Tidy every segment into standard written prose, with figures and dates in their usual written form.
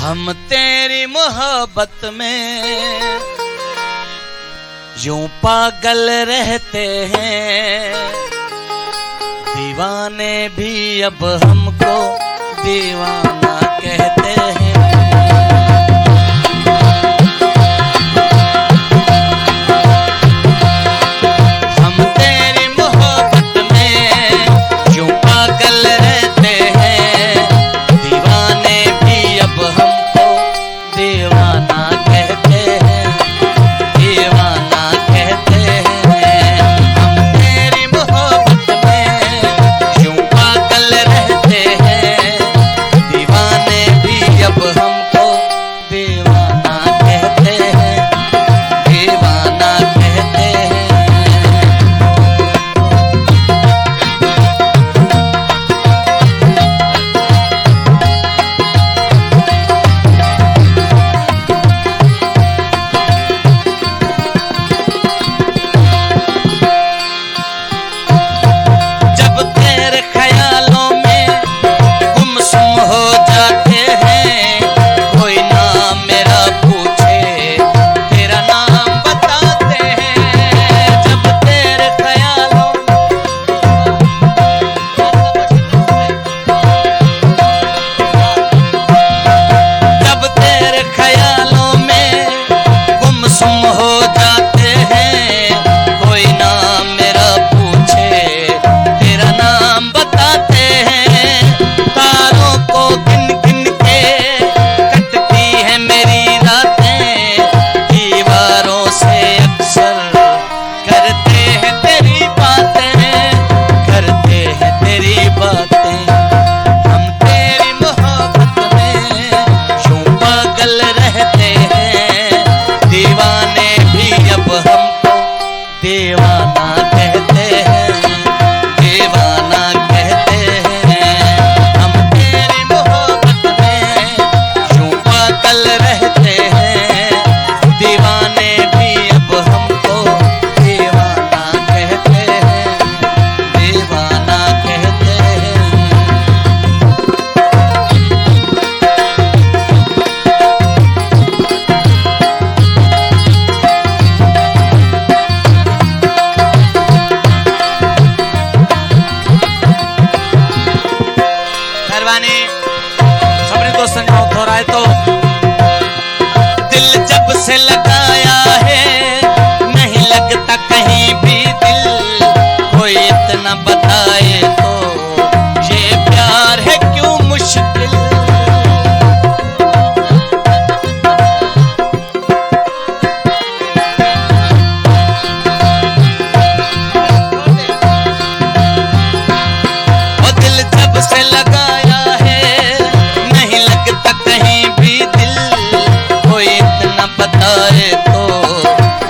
हम तेरी मोहब्बत में यूं पागल रहते हैं, दीवाने भी अब हमको दीवाना कहते हैं। हम तेरी मोहब्बत में यूं पागल रहते हैं, दीवाने भी अब हमको दीवाना कहते हैं, दीवाना कहते हैं। हम तेरी मोहब्बत में यूं पागल रहते हैं, दीवाने भी अब हमको दीवाना कहते हैं, दीवाना कहते हैं। जब तेरे ख्यालों में गुमसुम हो जाते हैं, कोई नाम मेरा पूछे तेरा नाम बताते हैं। जब तेरे ख्यालों जब तेरे ख्यालों में गुमसुम हो जाते हैं, कोई नाम मेरा पूछे तेरा नाम बताते हैं। तारों को गिन गिन के कटती है मेरी रातें, दीवारों से अक्सर करते हैं तेरी बातें, करते हैं तेरी बातें। हम तेरी मोहब्बत में यूं पागल रहते हैं, दीवाने भी अब हमको दीवाना कहते हैं, दीवाना कहते हैं। हम तेरी मोहब्बत में यूं पागल रहते हैं, दीवाने भी अब हमको दीवाना कहते हैं, दीवाना कहते हैं। मेहरबानी सबने दोस्तों को हो रहा है तो दिल जब से लगाया है नहीं लगता कहीं भी दिल, कोई इतना बताए तो ये प्यार है क्यों मुश्किल। वो दिल जब से लगाया है नहीं लगता कहीं भी दिल, कोई इतना बताए तो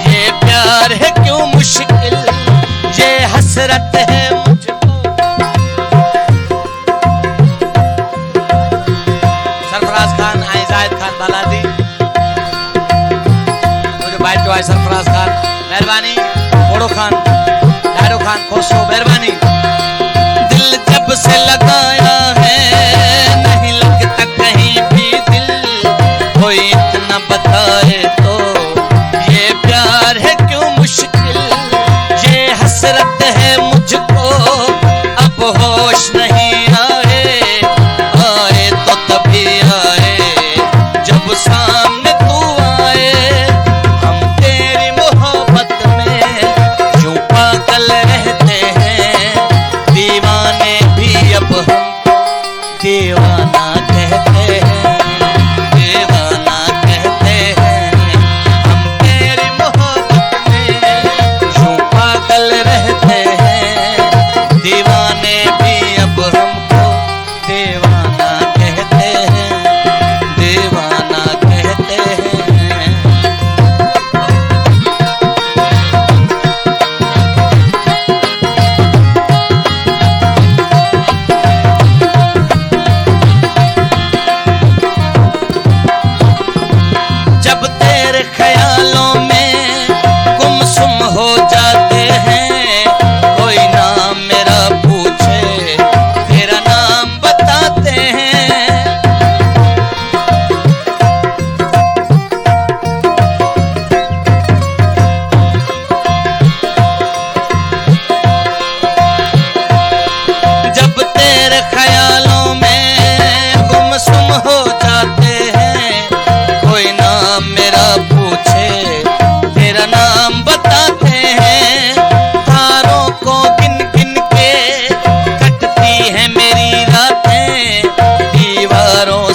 ये प्यार है क्यों मुश्किल। ये हसरत है मुझको सरफराज खान आए जाहिद खान बालादी, मुझे बाइट आए सरफराज खान मेहरबानी, ओड़ो खान डायरो खान खोसो मेहरबानी। दिल जब से लगाया है नहीं लगता कहीं भी दिल, कोई इतना बताए तो ये प्यार है क्यों मुश्किल। ये हसरत है मुझको अब होश नहीं आए, आए तो तभी आए जब सामने तू आए। हम तेरी मोहब्बत में यूं पागल रहते हैं, दीवाने भी अब हम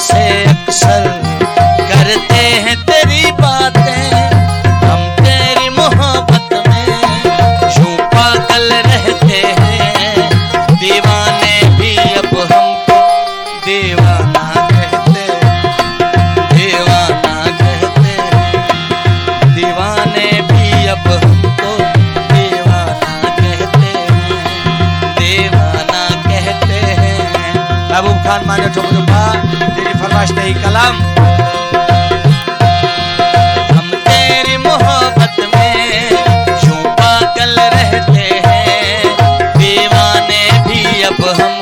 से अक्सर करते हैं तेरी बातें, हम तेरी मोहब्बत में यूं पागल रहते हैं। दीवाने भी अब हमको दीवाना कहते, दीवाना कहते, दीवाने भी अब हमको दीवाना कहते हैं, दीवाना कहते हैं। महबूब खान माने ठुमरुपा तेरी फरमाइश तेरी कलम। हम तेरी मोहब्बत में यूं पागल रहते हैं, दीवाने भी अब हम